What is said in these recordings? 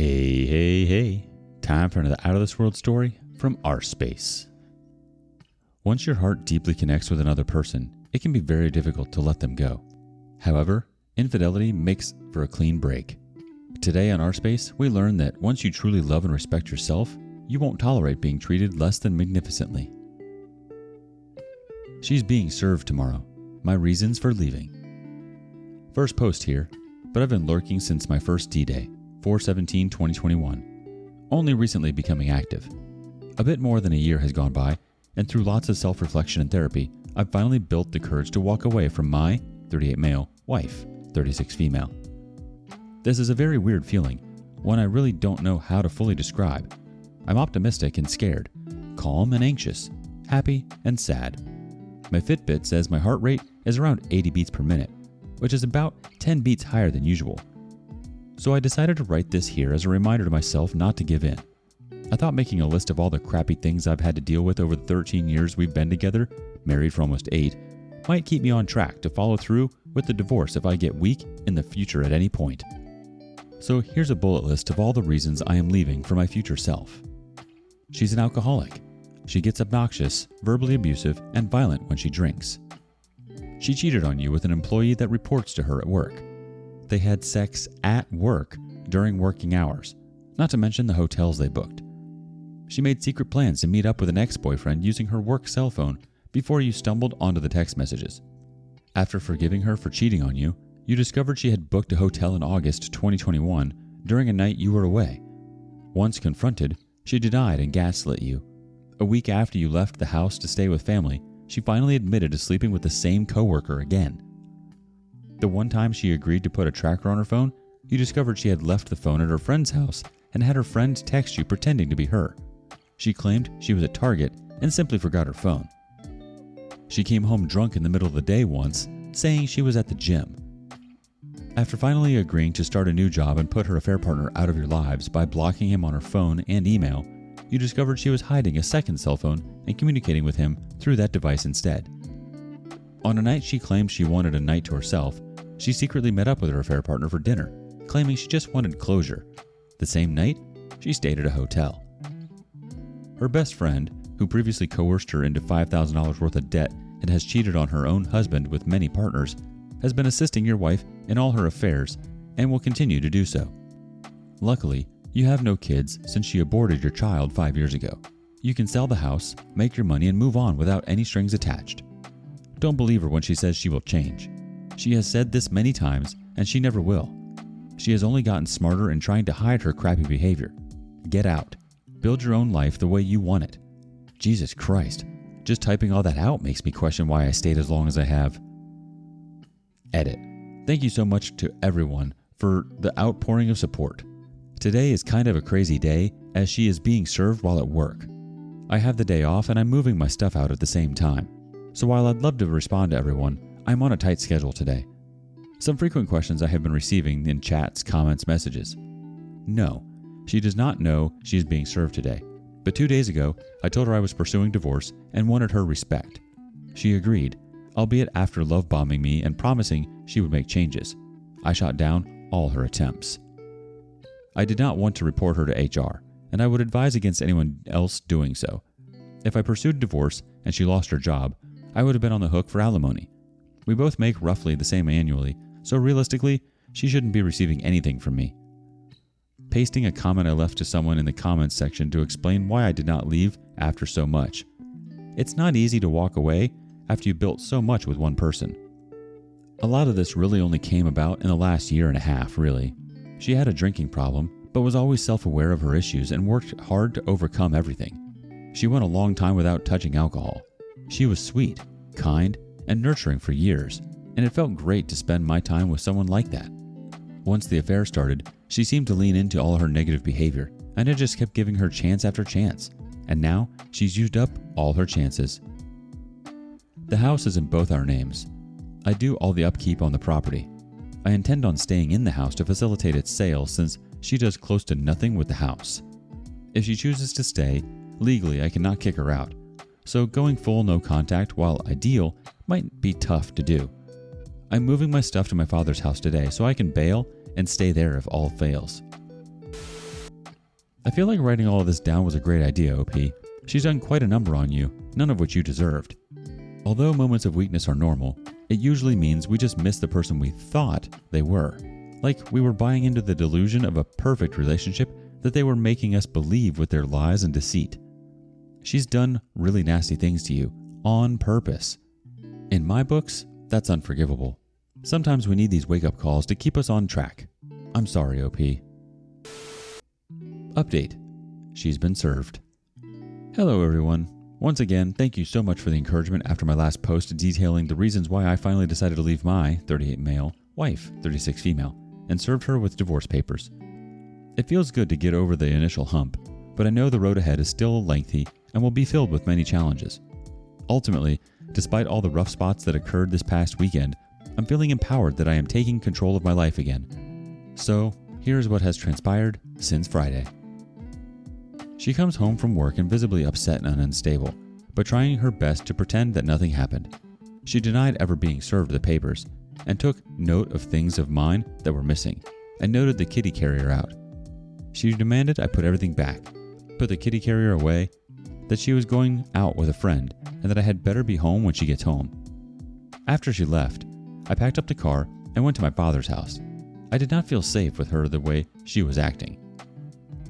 Hey, hey, hey. Time for another out of this world story from rSpace. Once your heart deeply connects with another person, it can be very difficult to let them go. However, infidelity makes for a clean break. Today on rSpace, we learn that once you truly love and respect yourself, you won't tolerate being treated less than magnificently. She's being served tomorrow. My reasons for leaving. First post here, but I've been lurking since my first D-Day, 4/17/2021, only recently becoming active. A bit more than a year has gone by, and through lots of self-reflection and therapy, I've finally built the courage to walk away from my 38 male wife, 36 female. This is a very weird feeling, one I really don't know how to fully describe. I'm optimistic and scared, calm and anxious, happy and sad. My Fitbit says my heart rate is around 80 beats per minute, which is about 10 beats higher than usual. So I decided to write this here as a reminder to myself not to give in. I thought making a list of all the crappy things I've had to deal with over the 13 years we've been together, married for almost 8, might keep me on track to follow through with the divorce if I get weak in the future at any point. So here's a bullet list of all the reasons I am leaving for my future self. She's an alcoholic. She gets obnoxious, verbally abusive, and violent when she drinks. She cheated on you with an employee that reports to her at work. They had sex at work during working hours, not to mention the hotels they booked. She made secret plans to meet up with an ex-boyfriend using her work cell phone before you stumbled onto the text messages. After forgiving her for cheating on you, you discovered she had booked a hotel in August 2021 during a night you were away. Once confronted, she denied and gaslit you. A week after you left the house to stay with family, she finally admitted to sleeping with the same coworker again. The one time she agreed to put a tracker on her phone, you discovered she had left the phone at her friend's house and had her friend text you pretending to be her. She claimed she was at Target and simply forgot her phone. She came home drunk in the middle of the day once, saying she was at the gym. After finally agreeing to start a new job and put her affair partner out of your lives by blocking him on her phone and email, you discovered she was hiding a second cell phone and communicating with him through that device instead. On a night she claimed she wanted a night to herself, she secretly met up with her affair partner for dinner, claiming she just wanted closure. The same night, she stayed at a hotel. Her best friend, who previously coerced her into $5,000 worth of debt and has cheated on her own husband with many partners, has been assisting your wife in all her affairs and will continue to do so. Luckily, you have no kids since she aborted your child 5 years ago. You can sell the house, make your money, and move on without any strings attached. Don't believe her when she says she will change. She has said this many times, and she never will. She has only gotten smarter in trying to hide her crappy behavior. Get out. Build your own life the way you want it. Jesus Christ. Just typing all that out makes me question why I stayed as long as I have. Edit. Thank you so much to everyone for the outpouring of support. Today is kind of a crazy day as she is being served while at work. I have the day off and I'm moving my stuff out at the same time. So while I'd love to respond to everyone, I'm on a tight schedule today. Some frequent questions I have been receiving in chats, comments, messages. No, she does not know she is being served today. But 2 days ago, I told her I was pursuing divorce and wanted her respect. She agreed, albeit after love bombing me and promising she would make changes. I shot down all her attempts. I did not want to report her to HR, and I would advise against anyone else doing so. If I pursued divorce and she lost her job, I would have been on the hook for alimony. We both make roughly the same annually, so realistically, she shouldn't be receiving anything from me. Pasting a comment I left to someone in the comments section to explain why I did not leave after so much. It's not easy to walk away after you built so much with one person. A lot of this really only came about in the last year and a half, really. She had a drinking problem, but was always self-aware of her issues and worked hard to overcome everything. She went a long time without touching alcohol. She was sweet, kind, and nurturing for years, and it felt great to spend my time with someone like that. Once the affair started, she seemed to lean into all her negative behavior, and I just kept giving her chance after chance, and now she's used up all her chances. The house is in both our names. I do all the upkeep on the property. I intend on staying in the house to facilitate its sale since she does close to nothing with the house. If she chooses to stay, legally I cannot kick her out, so going full no contact, while ideal, might be tough to do. I'm moving my stuff to my father's house today so I can bail and stay there if all fails. I feel like writing all of this down was a great idea, OP. She's done quite a number on you, none of which you deserved. Although moments of weakness are normal, it usually means we just miss the person we thought they were. Like we were buying into the delusion of a perfect relationship that they were making us believe with their lies and deceit. She's done really nasty things to you, on purpose. In my books, that's unforgivable. Sometimes we need these wake-up calls to keep us on track. I'm sorry, OP. Update. She's been served. Hello, everyone. Once again, thank you so much for the encouragement after my last post detailing the reasons why I finally decided to leave my 38 male wife, 36 female, and served her with divorce papers. It feels good to get over the initial hump, but I know the road ahead is still lengthy and will be filled with many challenges. Ultimately, despite all the rough spots that occurred this past weekend, I'm feeling empowered that I am taking control of my life again. So, here's what has transpired since Friday. She comes home from work and visibly upset and unstable, but trying her best to pretend that nothing happened. She denied ever being served the papers and took note of things of mine that were missing and noted the kitty carrier out. She demanded I put everything back, put the kitty carrier away, that she was going out with a friend and that I had better be home when she gets home. After she left, I packed up the car and went to my father's house. I did not feel safe with her the way she was acting.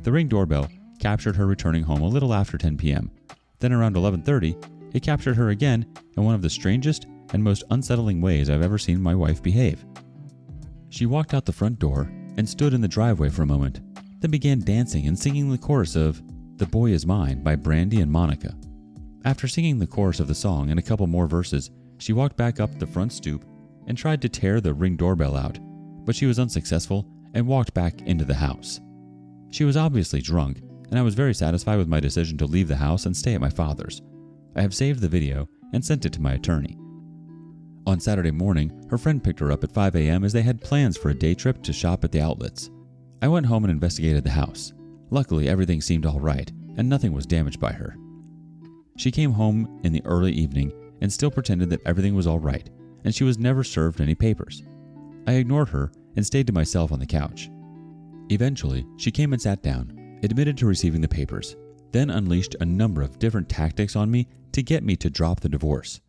The Ring doorbell captured her returning home a little after 10 p.m. Then around 11:30, it captured her again in one of the strangest and most unsettling ways I've ever seen my wife behave. She walked out the front door and stood in the driveway for a moment, then began dancing and singing the chorus of "The Boy Is Mine" by Brandy and Monica. After singing the chorus of the song and a couple more verses, she walked back up the front stoop and tried to tear the Ring doorbell out, but she was unsuccessful and walked back into the house. She was obviously drunk, and I was very satisfied with my decision to leave the house and stay at my father's. I have saved the video and sent it to my attorney. On Saturday morning, her friend picked her up at 5 a.m. as they had plans for a day trip to shop at the outlets. I went home and investigated the house. Luckily, everything seemed all right, and nothing was damaged by her. She came home in the early evening and still pretended that everything was all right, and she was never served any papers. I ignored her and stayed to myself on the couch. Eventually, she came and sat down, admitted to receiving the papers, then unleashed a number of different tactics on me to get me to drop the divorce.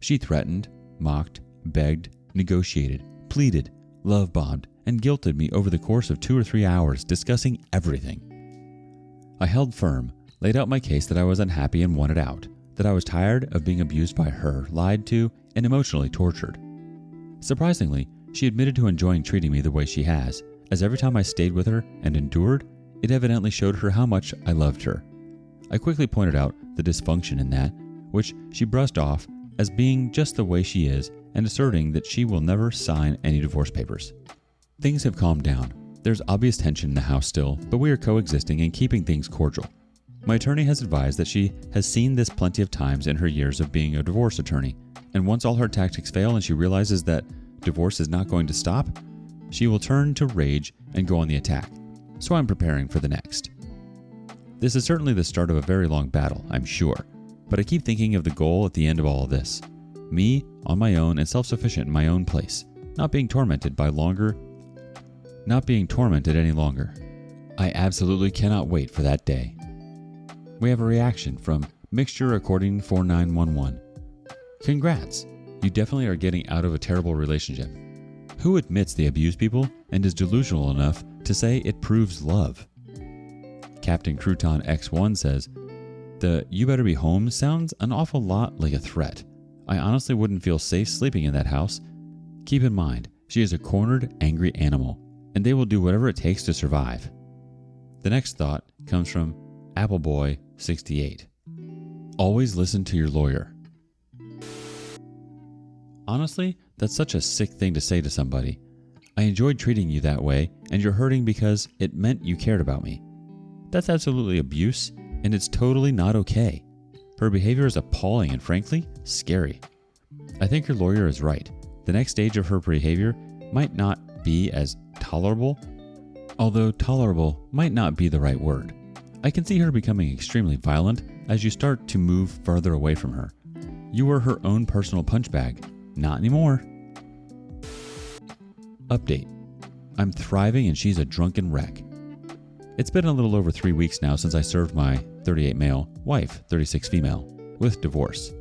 She threatened, mocked, begged, negotiated, pleaded, love-bombed, and guilted me over the course of 2 or 3 hours, discussing everything. I held firm, laid out my case that I was unhappy and wanted out, that I was tired of being abused by her, lied to, and emotionally tortured. Surprisingly, she admitted to enjoying treating me the way she has, as every time I stayed with her and endured, it evidently showed her how much I loved her. I quickly pointed out the dysfunction in that, which she brushed off as being just the way she is and asserting that she will never sign any divorce papers. Things have calmed down. There's obvious tension in the house still, but we are coexisting and keeping things cordial. My attorney has advised that she has seen this plenty of times in her years of being a divorce attorney, and once all her tactics fail and she realizes that divorce is not going to stop, she will turn to rage and go on the attack. So I'm preparing for the next. This is certainly the start of a very long battle, I'm sure, but I keep thinking of the goal at the end of all of this. Me, on my own and self-sufficient in my own place, not being tormented any longer. I absolutely cannot wait for that day. We have a reaction from Mixture Recording 4911. Congrats! You definitely are getting out of a terrible relationship. Who admits they abuse people and is delusional enough to say it proves love? Captain Crouton X1 says, the "you better be home" sounds an awful lot like a threat. I honestly wouldn't feel safe sleeping in that house. Keep in mind, she is a cornered, angry animal, and they will do whatever it takes to survive. The next thought comes from Appleboy68. Always listen to your lawyer. Honestly, that's such a sick thing to say to somebody. I enjoyed treating you that way, and you're hurting because it meant you cared about me. That's absolutely abuse, and it's totally not okay. Her behavior is appalling and frankly, scary. I think your lawyer is right. The next stage of her behavior might not be as tolerable, although tolerable might not be the right word. I can see her becoming extremely violent as you start to move further away from her. You were her own personal punch bag. Not anymore. Update. I'm thriving and she's a drunken wreck. It's been a little over 3 weeks now since I served my 38 male, wife, 36 female, with divorce.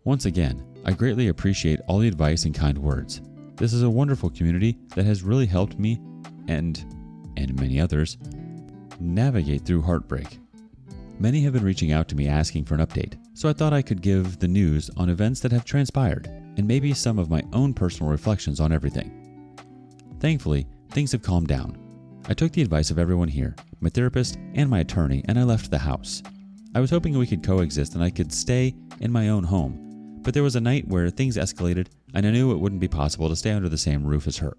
Once again, I greatly appreciate all the advice and kind words. This is a wonderful community that has really helped me and many others navigate through heartbreak. Many have been reaching out to me asking for an update, so I thought I could give the news on events that have transpired and maybe some of my own personal reflections on everything. Thankfully, things have calmed down. I took the advice of everyone here, my therapist and my attorney, and I left the house. I was hoping we could coexist and I could stay in my own home, but there was a night where things escalated and I knew it wouldn't be possible to stay under the same roof as her.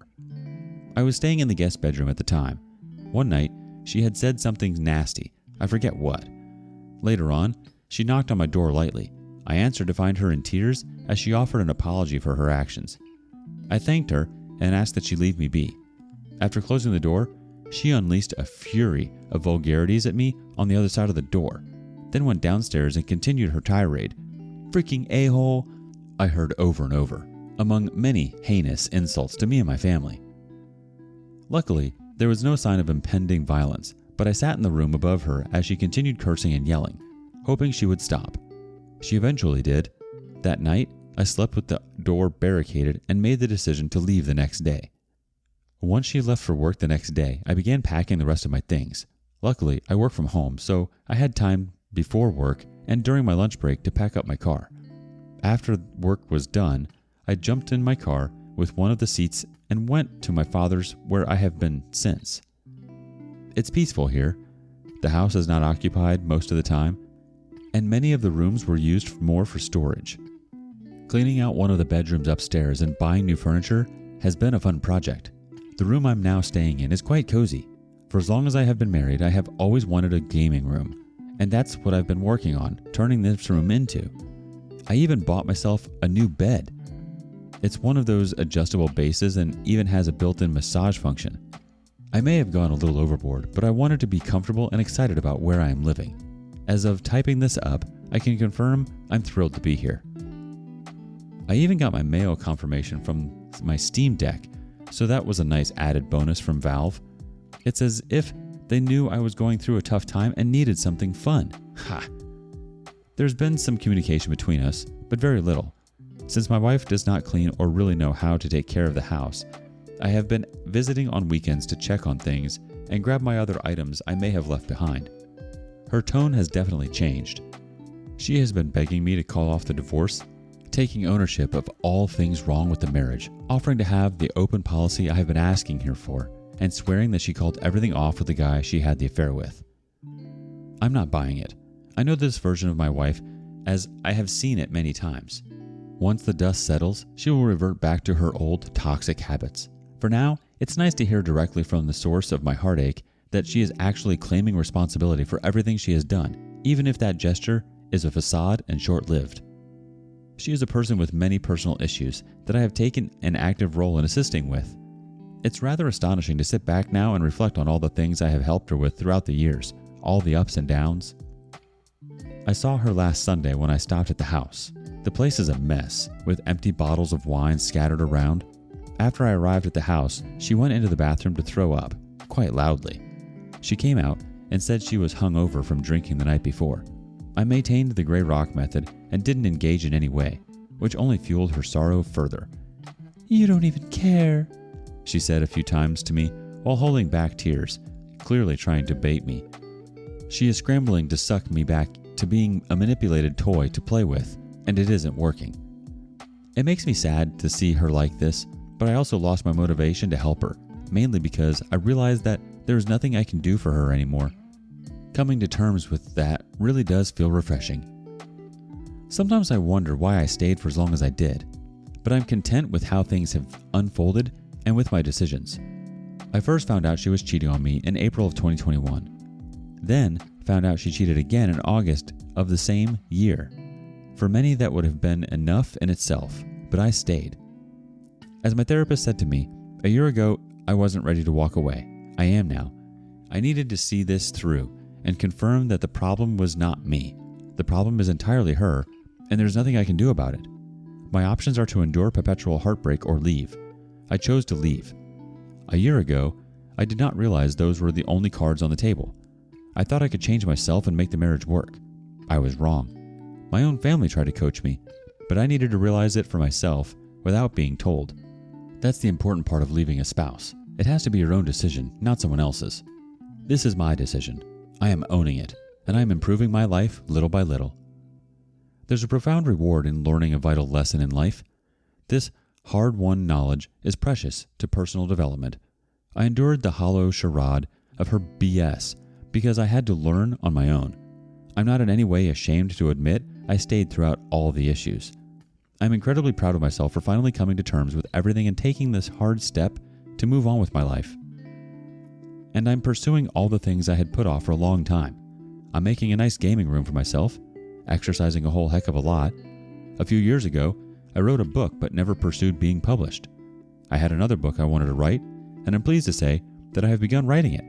I was staying in the guest bedroom at the time. One night, she had said something nasty, I forget what. Later on, she knocked on my door lightly. I answered to find her in tears as she offered an apology for her actions. I thanked her and asked that she leave me be. After closing the door, she unleashed a fury of vulgarities at me on the other side of the door, then went downstairs and continued her tirade. "Freaking a-hole," I heard over and over, among many heinous insults to me and my family. Luckily, there was no sign of impending violence, but I sat in the room above her as she continued cursing and yelling, hoping she would stop. She eventually did. That night, I slept with the door barricaded and made the decision to leave the next day. Once she left for work the next day, I began packing the rest of my things. Luckily, I work from home, so I had time before work and during my lunch break to pack up my car. After work was done, I jumped in my car with one of the seats and went to my father's, where I have been since. It's peaceful here. The house is not occupied most of the time, and many of the rooms were used more for storage. Cleaning out one of the bedrooms upstairs and buying new furniture has been a fun project. The room I'm now staying in is quite cozy. For as long as I have been married, I have always wanted a gaming room, and that's what I've been working on, turning this room into. I even bought myself a new bed. It's one of those adjustable bases and even has a built-in massage function. I may have gone a little overboard, but I wanted to be comfortable and excited about where I am living. As of typing this up, I can confirm I'm thrilled to be here. I even got my mail confirmation from my Steam Deck, so that was a nice added bonus from Valve. It's as if they knew I was going through a tough time and needed something fun. Ha! There's been some communication between us, but very little. Since my wife does not clean or really know how to take care of the house, I have been visiting on weekends to check on things and grab my other items I may have left behind. Her tone has definitely changed. She has been begging me to call off the divorce, taking ownership of all things wrong with the marriage, offering to have the open policy I have been asking her for, and swearing that she called everything off with the guy she had the affair with. I'm not buying it. I know this version of my wife, as I have seen it many times. Once the dust settles, she will revert back to her old toxic habits. For now, it's nice to hear directly from the source of my heartache that she is actually claiming responsibility for everything she has done, even if that gesture is a facade and short-lived. She is a person with many personal issues that I have taken an active role in assisting with. It's rather astonishing to sit back now and reflect on all the things I have helped her with throughout the years, all the ups and downs. I saw her last Sunday when I stopped at the house. The place is a mess, with empty bottles of wine scattered around. After I arrived at the house, she went into the bathroom to throw up, quite loudly. She came out and said she was hungover from drinking the night before. I maintained the gray rock method and didn't engage in any way, which only fueled her sorrow further. "You don't even care," she said a few times to me while holding back tears, clearly trying to bait me. She is scrambling to suck me back to being a manipulated toy to play with, and it isn't working. It makes me sad to see her like this, but I also lost my motivation to help her, mainly because I realized that there is nothing I can do for her anymore. Coming to terms with that really does feel refreshing. Sometimes I wonder why I stayed for as long as I did, but I'm content with how things have unfolded and with my decisions. I first found out she was cheating on me in April of 2021. Then found out she cheated again in August of the same year. For many, that would have been enough in itself, but I stayed. As my therapist said to me, a year ago, I wasn't ready to walk away. I am now. I needed to see this through and confirm that the problem was not me. The problem is entirely her, and there's nothing I can do about it. My options are to endure perpetual heartbreak or leave. I chose to leave. A year ago, I did not realize those were the only cards on the table. I thought I could change myself and make the marriage work. I was wrong. My own family tried to coach me, but I needed to realize it for myself without being told. That's the important part of leaving a spouse. It has to be your own decision, not someone else's. This is my decision. I am owning it, and I am improving my life little by little. There's a profound reward in learning a vital lesson in life. This hard-won knowledge is precious to personal development. I endured the hollow charade of her BS because I had to learn on my own. I'm not in any way ashamed to admit I stayed throughout all the issues. I'm incredibly proud of myself for finally coming to terms with everything and taking this hard step to move on with my life. And I'm pursuing all the things I had put off for a long time. I'm making a nice gaming room for myself, exercising a whole heck of a lot. A few years ago, I wrote a book but never pursued being published. I had another book I wanted to write, and I'm pleased to say that I have begun writing it.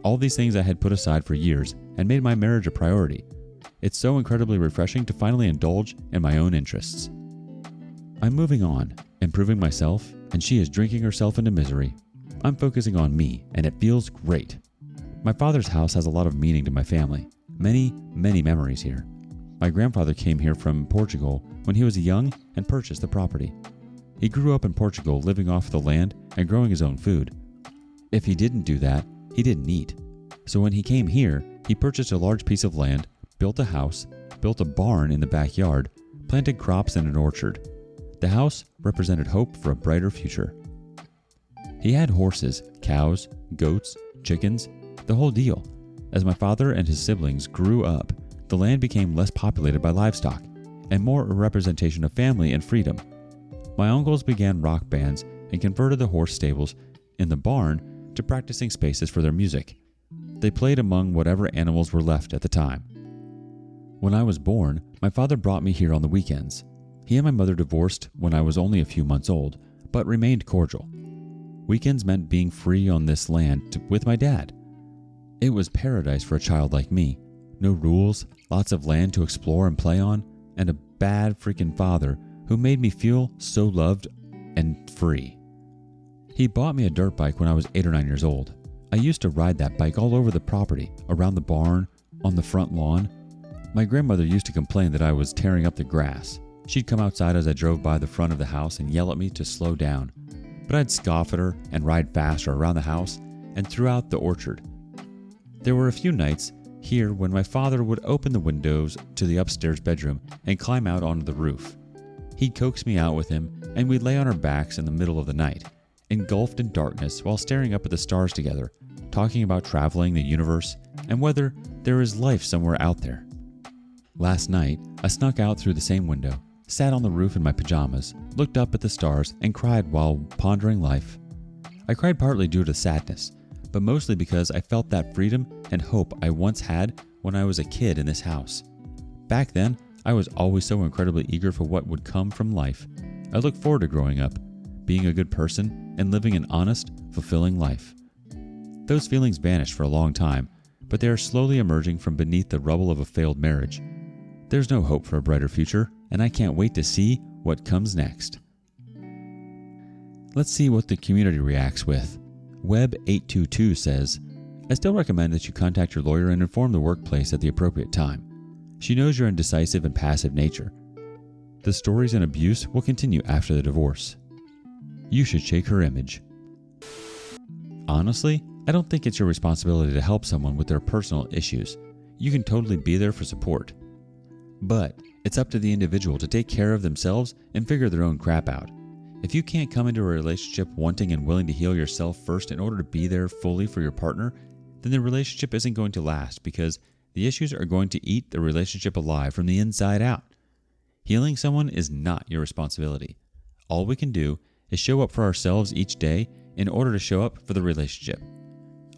All these things I had put aside for years and made my marriage a priority. It's so incredibly refreshing to finally indulge in my own interests. I'm moving on, improving myself, and she is drinking herself into misery. I'm focusing on me, and it feels great. My father's house has a lot of meaning to my family. Many, many memories here. My grandfather came here from Portugal when he was young and purchased the property. He grew up in Portugal living off the land and growing his own food. If he didn't do that, he didn't eat. So when he came here, he purchased a large piece of land, built a house, built a barn in the backyard, planted crops and an orchard. The house represented hope for a brighter future. He had horses, cows, goats, chickens, the whole deal. As my father and his siblings grew up, the land became less populated by livestock and more a representation of family and freedom. My uncles began rock bands and converted the horse stables in the barn to practicing spaces for their music. They played among whatever animals were left at the time. When I was born, my father brought me here on the weekends. He and my mother divorced when I was only a few months old, but remained cordial. Weekends meant being free on this land with my dad. It was paradise for a child like me. No rules, lots of land to explore and play on, and a bad freaking father who made me feel so loved and free. He bought me a dirt bike when I was 8 or 9 years old. I used to ride that bike all over the property, around the barn, on the front lawn. My grandmother used to complain that I was tearing up the grass. She'd come outside as I drove by the front of the house and yell at me to slow down. But I'd scoff at her and ride faster around the house and throughout the orchard. There were a few nights here when my father would open the windows to the upstairs bedroom and climb out onto the roof. He'd coax me out with him, and we'd lay on our backs in the middle of the night, engulfed in darkness while staring up at the stars together, talking about traveling the universe and whether there is life somewhere out there. Last night, I snuck out through the same window, sat on the roof in my pajamas, looked up at the stars, and cried while pondering life. I cried partly due to sadness, but mostly because I felt that freedom and hope I once had when I was a kid in this house. Back then, I was always so incredibly eager for what would come from life. I look forward to growing up, being a good person, and living an honest, fulfilling life. Those feelings vanished for a long time, but they are slowly emerging from beneath the rubble of a failed marriage. There's no hope for a brighter future, and I can't wait to see what comes next. Let's see what the community reacts with. Web822 says, I still recommend that you contact your lawyer and inform the workplace at the appropriate time. She knows your indecisive and passive nature. The stories and abuse will continue after the divorce. You should shake her image. Honestly, I don't think it's your responsibility to help someone with their personal issues. You can totally be there for support. But it's up to the individual to take care of themselves and figure their own crap out. If you can't come into a relationship wanting and willing to heal yourself first in order to be there fully for your partner, then the relationship isn't going to last because the issues are going to eat the relationship alive from the inside out. Healing someone is not your responsibility. All we can do is show up for ourselves each day in order to show up for the relationship.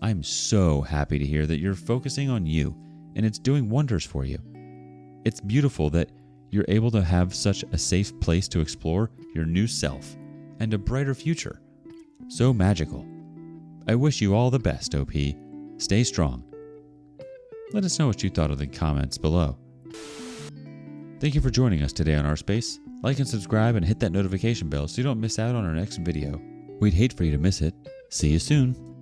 I'm so happy to hear that you're focusing on you and it's doing wonders for you. It's beautiful that you're able to have such a safe place to explore your new self and a brighter future. So magical. I wish you all the best, OP. Stay strong. Let us know what you thought of the comments below. Thank you for joining us today on rSpace. Like and subscribe and hit that notification bell so you don't miss out on our next video. We'd hate for you to miss it. See you soon.